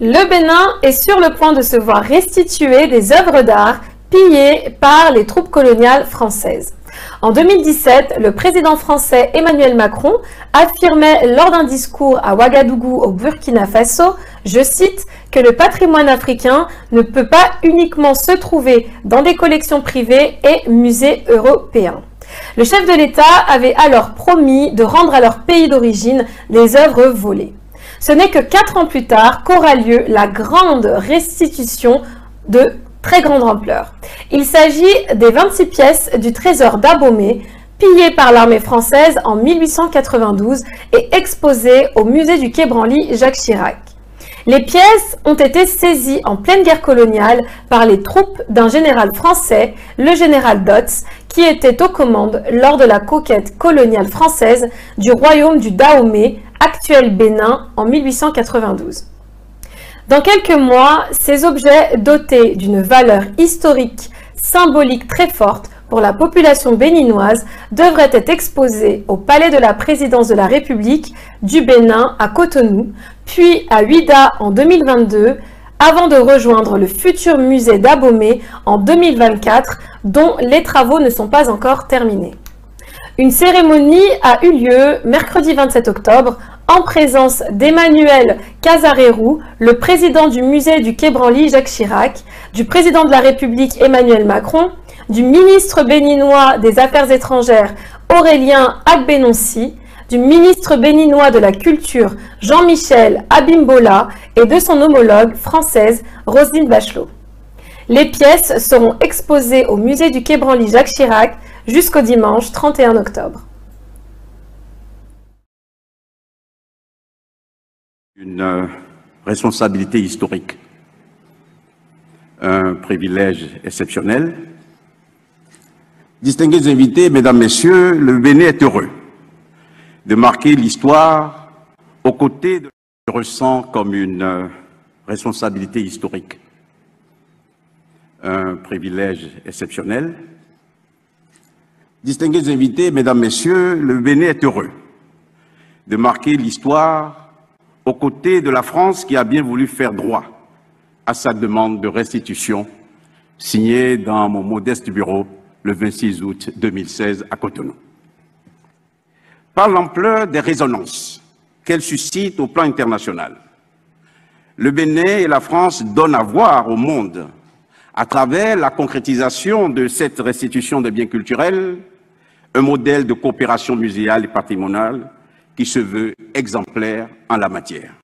Le Bénin est sur le point de se voir restituer des œuvres d'art pillées par les troupes coloniales françaises. En 2017, le président français Emmanuel Macron affirmait lors d'un discours à Ouagadougou au Burkina Faso, je cite, que le patrimoine africain ne peut pas uniquement se trouver dans des collections privées et musées européens. Le chef de l'État avait alors promis de rendre à leur pays d'origine les œuvres volées. Ce n'est que 4 ans plus tard qu'aura lieu la grande restitution de très grande ampleur. Il s'agit des 26 pièces du trésor d'Abomey, pillées par l'armée française en 1892 et exposées au musée du Quai Branly Jacques Chirac. Les pièces ont été saisies en pleine guerre coloniale par les troupes d'un général français, le général Dodds, qui était aux commandes lors de la conquête coloniale française du royaume du Dahomey, actuel Bénin, en 1892. Dans quelques mois, ces objets dotés d'une valeur historique, symbolique très forte pour la population béninoise devraient être exposés au Palais de la Présidence de la République du Bénin à Cotonou, puis à Ouidah en 2022, avant de rejoindre le futur musée d'Abomey en 2024, dont les travaux ne sont pas encore terminés. Une cérémonie a eu lieu mercredi 27 octobre en présence d'Emmanuel Casarérou, le président du musée du Quai Branly Jacques Chirac, du président de la République Emmanuel Macron, du ministre béninois des Affaires étrangères Aurélien Agbenonsi, du ministre béninois de la Culture Jean-Michel Abimbola et de son homologue française Roselyne Bachelot. Les pièces seront exposées au musée du Quai Branly Jacques Chirac jusqu'au dimanche 31 octobre. Une responsabilité historique, un privilège exceptionnel. Distingués invités, mesdames, messieurs, le Bénin est heureux de marquer l'histoire aux côtés de... Je ressens comme une responsabilité historique, un privilège exceptionnel. Distingués invités, mesdames, messieurs, le Bénin est heureux de marquer l'histoire aux côtés de la France qui a bien voulu faire droit à sa demande de restitution signée dans mon modeste bureau le 26 août 2016 à Cotonou. Par l'ampleur des résonances qu'elle suscite au plan international, le Bénin et la France donnent à voir au monde, à travers la concrétisation de cette restitution de biens culturels, un modèle de coopération muséale et patrimoniale qui se veut exemplaire en la matière.